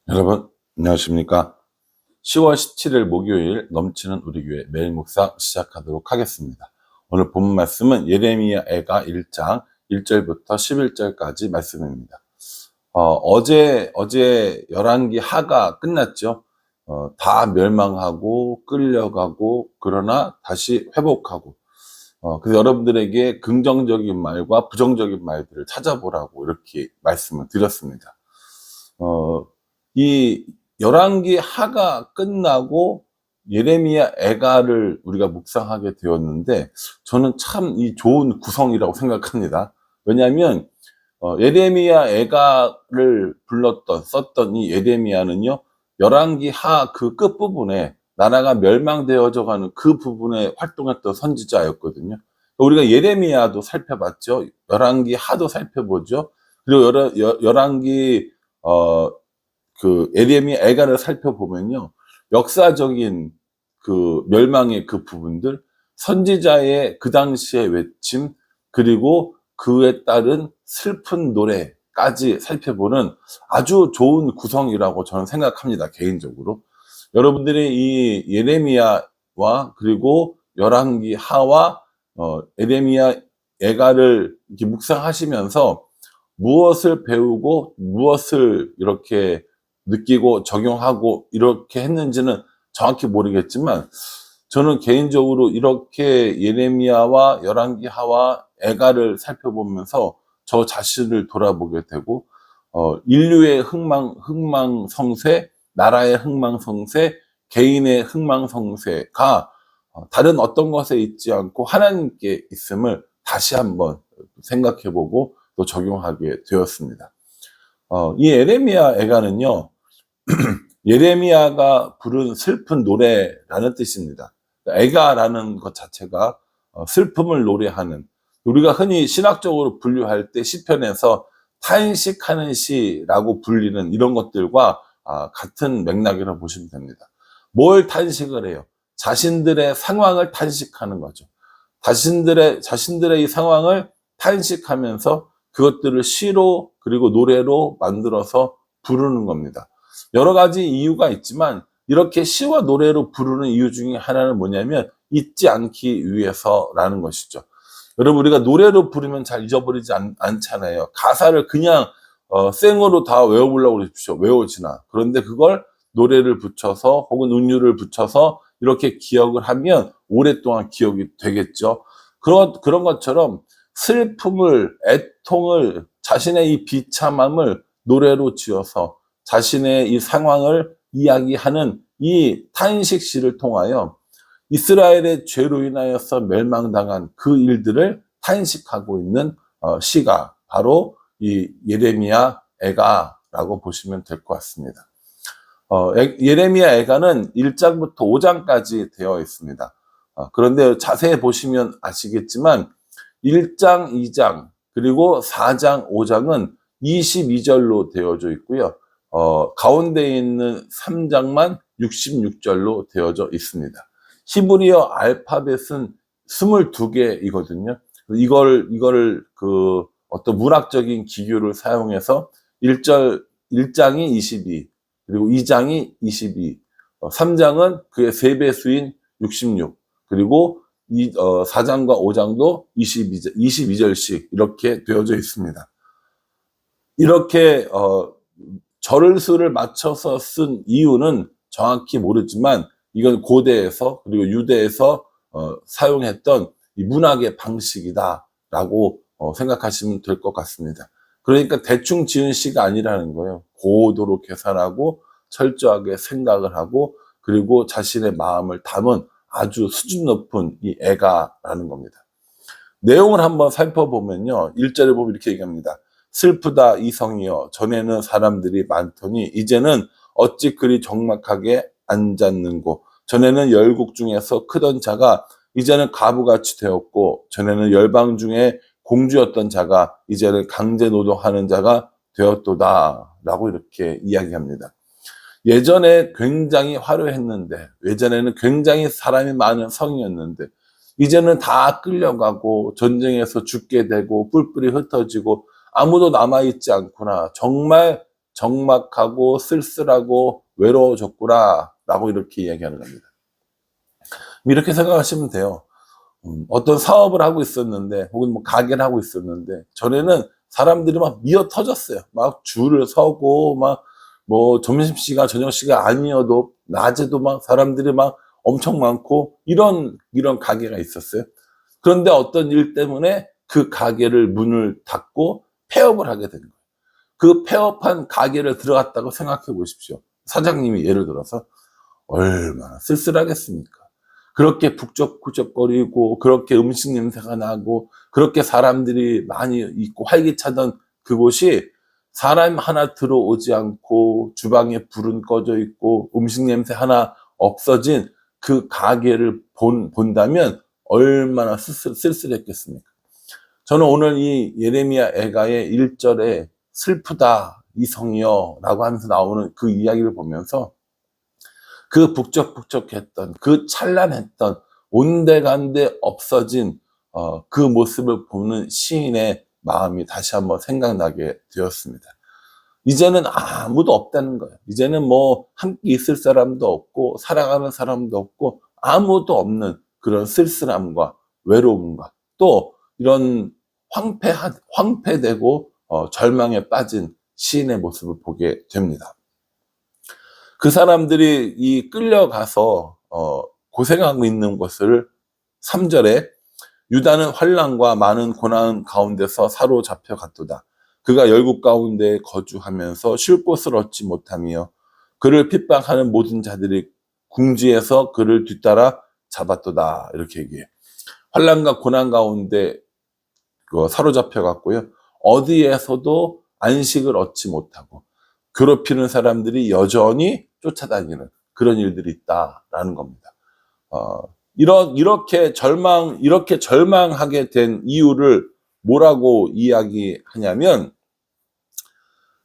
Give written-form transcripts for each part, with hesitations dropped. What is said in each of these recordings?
여러분 안녕하십니까? 10월 17일 목요일 넘치는 우리 교회 매일 묵상 시작하도록 하겠습니다. 오늘 본 말씀은 예레미야 애가 1장 1절부터 11절까지 말씀입니다. 어제 열왕기 하가 끝났죠. 다 멸망하고 끌려가고 그러나 다시 회복하고, 그래서 여러분들에게 긍정적인 말과 부정적인 말들을 찾아보라고 이렇게 말씀을 드렸습니다. 이 열왕기 하가 끝나고 예레미야 애가를 우리가 묵상하게 되었는데, 저는 참 이 좋은 구성이라고 생각합니다. 왜냐하면 예레미야 애가를 썼던 이 예레미야는요, 열왕기 하 그 끝부분에 나라가 멸망되어져 가는 그 부분에 활동했던 선지자였거든요. 우리가 예레미야도 살펴봤죠. 열왕기 하도 살펴보죠. 그리고 열왕기 예레미야 애가를 살펴보면요, 역사적인 그 멸망의 그 부분들, 선지자의 그 당시의 외침, 그리고 그에 따른 슬픈 노래까지 살펴보는 아주 좋은 구성이라고 저는 생각합니다, 개인적으로. 여러분들이 이 예레미야와 그리고 열왕기 하와 예레미야 애가를 이렇게 묵상하시면서 무엇을 배우고 무엇을 이렇게 느끼고 적용하고 이렇게 했는지는 정확히 모르겠지만, 저는 개인적으로 이렇게 예레미야와 열왕기하와 애가를 살펴보면서 저 자신을 돌아보게 되고, 인류의 흥망성쇠, 나라의 흥망성쇠, 개인의 흥망성쇠가 다른 어떤 것에 있지 않고 하나님께 있음을 다시 한번 생각해보고 또 적용하게 되었습니다. 이 예레미야 애가는요, 예레미야가 부른 슬픈 노래라는 뜻입니다. 애가라는 것 자체가 슬픔을 노래하는, 우리가 흔히 신학적으로 분류할 때 시편에서 탄식하는 시라고 불리는 이런 것들과 같은 맥락이라고 보시면 됩니다. 뭘 탄식을 해요? 자신들의 상황을 탄식하는 거죠. 자신들의 이 상황을 탄식하면서 그것들을 시로 그리고 노래로 만들어서 부르는 겁니다. 여러 가지 이유가 있지만 이렇게 시와 노래로 부르는 이유 중에 하나는 뭐냐면 잊지 않기 위해서라는 것이죠. 여러분, 우리가 노래로 부르면 잘 잊어버리지 않잖아요. 가사를 그냥 생으로 다 외워보려고 그러십시오. 외워지나. 그런데 그걸 노래를 붙여서 혹은 은유를 붙여서 이렇게 기억을 하면 오랫동안 기억이 되겠죠. 그런 것처럼 슬픔을, 애통을, 자신의 이 비참함을 노래로 지어서 자신의 이 상황을 이야기하는 이 탄식시를 통하여 이스라엘의 죄로 인하여서 멸망당한 그 일들을 탄식하고 있는 시가 바로 이 예레미야 애가라고 보시면 될 것 같습니다. 예레미야 애가는 1장부터 5장까지 되어 있습니다. 그런데 자세히 보시면 아시겠지만 1장, 2장, 그리고 4장, 5장은 22절로 되어져 있고요. 가운데 있는 3장만 66절로 되어져 있습니다. 히브리어 알파벳은 22개이거든요. 이거를 어떤 문학적인 기교를 사용해서 1장이 22, 그리고 2장이 22, 3장은 그의 3배수인 66, 그리고 4장과 5장도 22절씩 이렇게 되어져 있습니다. 이렇게 절수를 맞춰서 쓴 이유는 정확히 모르지만 이건 고대에서 그리고 유대에서 사용했던 이 문학의 방식이다라고 생각하시면 될 것 같습니다. 그러니까 대충 지은 시가 아니라는 거예요. 고도로 계산하고 철저하게 생각을 하고 그리고 자신의 마음을 담은 아주 수준 높은 이 애가라는 겁니다. 내용을 한번 살펴보면요, 1절에 보면 이렇게 얘기합니다. 슬프다 이성이여, 전에는 사람들이 많더니 이제는 어찌 그리 적막하게 앉았는고. 전에는 열국 중에서 크던 자가 이제는 가부같이 되었고, 전에는 열방 중에 공주였던 자가 이제는 강제 노동하는 자가 되었도다 라고 이렇게 이야기합니다. 예전에 굉장히 화려했는데, 예전에는 굉장히 사람이 많은 성이었는데 이제는 다 끌려가고 전쟁에서 죽게 되고 뿔뿔이 흩어지고 아무도 남아있지 않구나. 정말 적막하고 쓸쓸하고 외로워졌구나 라고 이렇게 이야기하는 겁니다. 이렇게 생각하시면 돼요. 어떤 사업을 하고 있었는데 혹은 뭐 가게를 하고 있었는데 전에는 사람들이 막 미어 터졌어요. 막 줄을 서고 막 뭐 점심시간 저녁시간 아니어도 낮에도 막 사람들이 막 엄청 많고 이런 가게가 있었어요. 그런데 어떤 일 때문에 그 가게를 문을 닫고 폐업을 하게 된 거예요. 그 폐업한 가게를 들어갔다고 생각해 보십시오. 사장님이 예를 들어서 얼마나 쓸쓸하겠습니까? 그렇게 북적북적거리고 그렇게 음식 냄새가 나고 그렇게 사람들이 많이 있고 활기차던 그곳이 사람 하나 들어오지 않고 주방에 불은 꺼져 있고 음식 냄새 하나 없어진 그 가게를 본다면 얼마나 쓸쓸했겠습니까? 저는 오늘 이 예레미야 애가의 1절에 슬프다 이성이여 라고 하면서 나오는 그 이야기를 보면서 그 북적북적했던 그 찬란했던 온데간데 없어진 그 모습을 보는 시인의 마음이 다시 한번 생각나게 되었습니다. 이제는 아무도 없다는 거예요. 이제는 뭐 함께 있을 사람도 없고 사랑하는 사람도 없고 아무도 없는 그런 쓸쓸함과 외로움과 또 이런 황폐되고 절망에 빠진 시인의 모습을 보게 됩니다. 그 사람들이 이 끌려가서 고생하고 있는 것을 3절에 유다는 환난과 많은 고난 가운데서 사로잡혀 갔도다. 그가 열국 가운데 거주하면서 쉴 곳을 얻지 못하며 그를 핍박하는 모든 자들이 궁지에서 그를 뒤따라 잡았도다. 이렇게 얘기해요. 환난과 고난 가운데 사로잡혀 갔고요. 어디에서도 안식을 얻지 못하고 괴롭히는 사람들이 여전히 쫓아다니는 그런 일들이 있다라는 겁니다. 이렇게 절망하게 된 이유를 뭐라고 이야기하냐면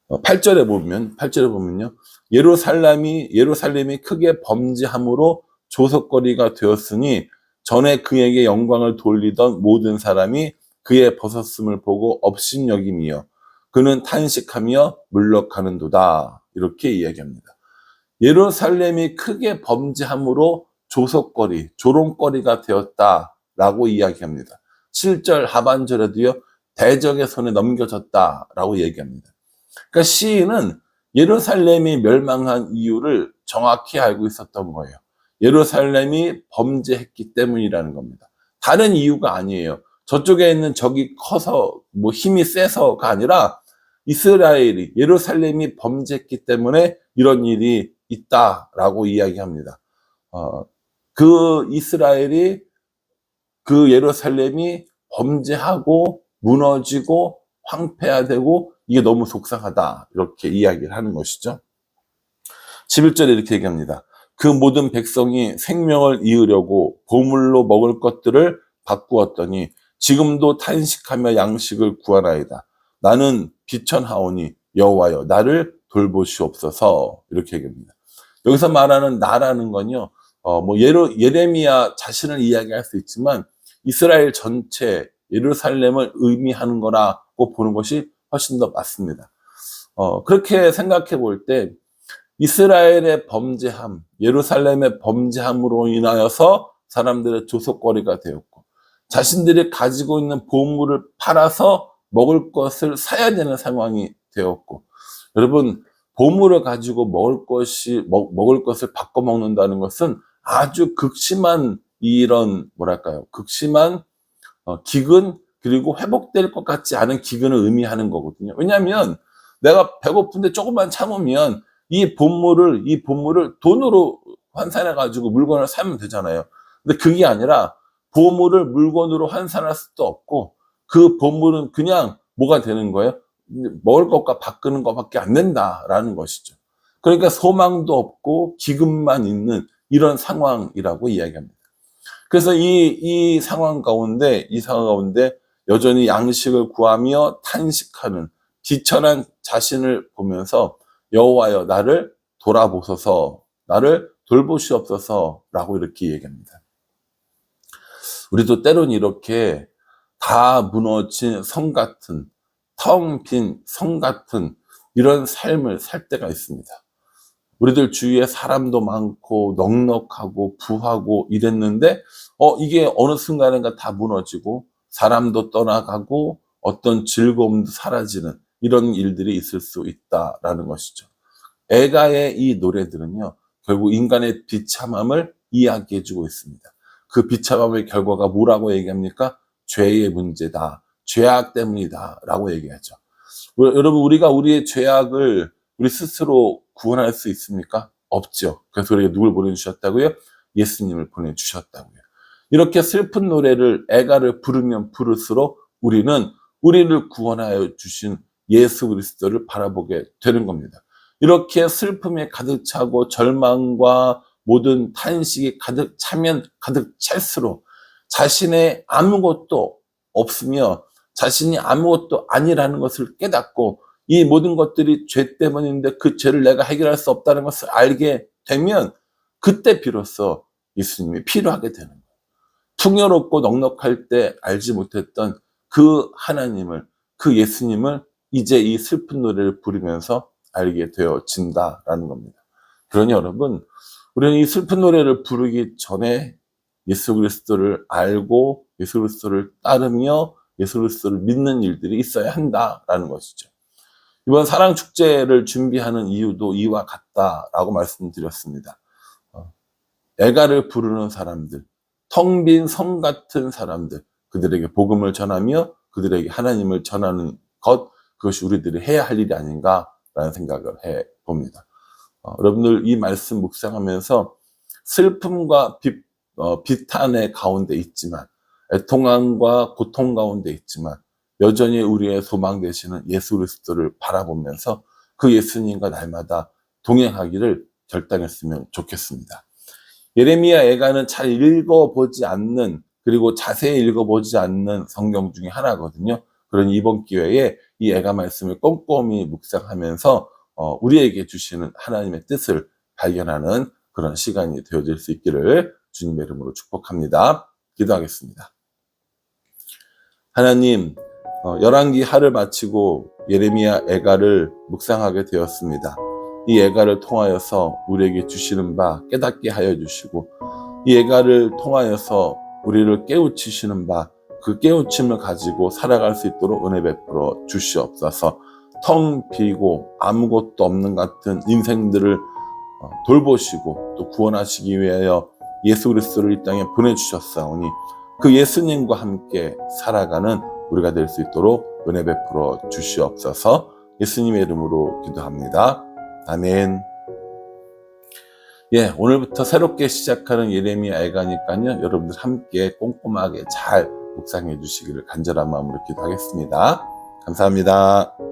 8절에 보면요. 예루살렘이 크게 범죄함으로 조석거리가 되었으니 전에 그에게 영광을 돌리던 모든 사람이 그의 벗었음을 보고 업신여김이여 그는 탄식하며 물러가는도다. 이렇게 이야기합니다. 예루살렘이 크게 범죄함으로 조롱거리가 되었다라고 이야기합니다. 7절 하반절에도요. 대적의 손에 넘겨졌다라고 얘기합니다. 그러니까 시인은 예루살렘이 멸망한 이유를 정확히 알고 있었던 거예요. 예루살렘이 범죄했기 때문이라는 겁니다. 다른 이유가 아니에요. 저쪽에 있는 적이 커서 뭐 힘이 세서가 아니라 이스라엘이 예루살렘이 범죄했기 때문에 이런 일이 있다라고 이야기합니다. 그 이스라엘이 그 예루살렘이 범죄하고 무너지고 황폐화되고 이게 너무 속상하다 이렇게 이야기를 하는 것이죠. 11절에 이렇게 얘기합니다. 그 모든 백성이 생명을 이으려고 보물로 먹을 것들을 바꾸었더니 지금도 탄식하며 양식을 구하나이다. 나는 비천하오니 여호와여 나를 돌보시옵소서 이렇게 얘기합니다. 여기서 말하는 나라는 건요. 뭐 예레미야 자신을 이야기할 수 있지만 이스라엘 전체 예루살렘을 의미하는 거라고 보는 것이 훨씬 더 맞습니다. 그렇게 생각해 볼 때 이스라엘의 범죄함, 예루살렘의 범죄함으로 인하여서 사람들의 조속거리가 되었고 자신들이 가지고 있는 보물을 팔아서 먹을 것을 사야 되는 상황이 되었고 여러분 보물을 가지고 먹을 것을 바꿔 먹는다는 것은 아주 극심한 이런 극심한 기근 그리고 회복될 것 같지 않은 기근을 의미하는 거거든요. 왜냐하면 내가 배고픈데 조금만 참으면 이 보물을 돈으로 환산해 가지고 물건을 사면 되잖아요. 근데 그게 아니라 보물을 물건으로 환산할 수도 없고 그 보물은 그냥 뭐가 되는 거예요? 먹을 것과 바꾸는 것밖에 안 된다라는 것이죠. 그러니까 소망도 없고 기근만 있는 이런 상황이라고 이야기합니다. 그래서 이 상황 가운데 여전히 양식을 구하며 탄식하는 비천한 자신을 보면서 여호와여 나를 돌아보소서 나를 돌보시옵소서라고 이렇게 얘기합니다. 우리도 때론 이렇게 다 무너진 성 같은 텅 빈 성 같은 이런 삶을 살 때가 있습니다. 우리들 주위에 사람도 많고 넉넉하고 부하고 이랬는데 이게 어느 순간인가 다 무너지고 사람도 떠나가고 어떤 즐거움도 사라지는 이런 일들이 있을 수 있다라는 것이죠. 애가의 이 노래들은요, 결국 인간의 비참함을 이야기해 주고 있습니다. 그 비참함의 결과가 뭐라고 얘기합니까? 죄의 문제다. 죄악 때문이다. 라고 얘기하죠. 여러분, 우리가 우리의 죄악을 우리 스스로 구원할 수 있습니까? 없죠. 그래서 우리에게 누굴 보내주셨다고요? 예수님을 보내주셨다고요. 이렇게 슬픈 노래를 애가를 부르면 부를수록 우리는 우리를 구원하여 주신 예수 그리스도를 바라보게 되는 겁니다. 이렇게 슬픔에 가득 차고 절망과 모든 탄식이 가득 차면 가득 찰수록 자신의 아무것도 없으며 자신이 아무것도 아니라는 것을 깨닫고 이 모든 것들이 죄 때문인데 그 죄를 내가 해결할 수 없다는 것을 알게 되면 그때 비로소 예수님이 필요하게 되는 거예요. 풍요롭고 넉넉할 때 알지 못했던 그 하나님을, 그 예수님을 이제 이 슬픈 노래를 부르면서 알게 되어진다라는 겁니다. 그러니 여러분, 우리는 이 슬픈 노래를 부르기 전에 예수 그리스도를 알고 예수 그리스도를 따르며 예수 그리스도를 믿는 일들이 있어야 한다라는 것이죠. 이번 사랑축제를 준비하는 이유도 이와 같다라고 말씀드렸습니다. 애가를 부르는 사람들, 텅 빈 성 같은 사람들, 그들에게 복음을 전하며 그들에게 하나님을 전하는 것, 그것이 우리들이 해야 할 일이 아닌가라는 생각을 해봅니다. 여러분들 이 말씀 묵상하면서 슬픔과 비탄의 가운데 있지만, 애통함과 고통 가운데 있지만 여전히 우리의 소망 되시는 예수 그리스도를 바라보면서 그 예수님과 날마다 동행하기를 결단했으면 좋겠습니다. 예레미야 애가는 잘 읽어보지 않는, 그리고 자세히 읽어보지 않는 성경 중에 하나거든요. 그러니 이번 기회에 이 애가 말씀을 꼼꼼히 묵상하면서 우리에게 주시는 하나님의 뜻을 발견하는 그런 시간이 되어질 수 있기를 주님의 이름으로 축복합니다. 기도하겠습니다. 하나님, 열왕기 하를 마치고 예레미야 애가를 묵상하게 되었습니다. 이 애가를 통하여서 우리에게 주시는 바 깨닫게 하여 주시고, 이 애가를 통하여서 우리를 깨우치시는 바 그 깨우침을 가지고 살아갈 수 있도록 은혜 베풀어 주시옵소서. 텅 비고 아무것도 없는 같은 인생들을 돌보시고 또 구원하시기 위하여 예수 그리스도를 이 땅에 보내주셨사오니 그 예수님과 함께 살아가는 우리가 될 수 있도록 은혜 베풀어 주시옵소서. 예수님의 이름으로 기도합니다. 아멘. 오늘부터 새롭게 시작하는 예레미야 애가니까요, 여러분들 함께 꼼꼼하게 잘 묵상해 주시기를 간절한 마음으로 기도하겠습니다. 감사합니다.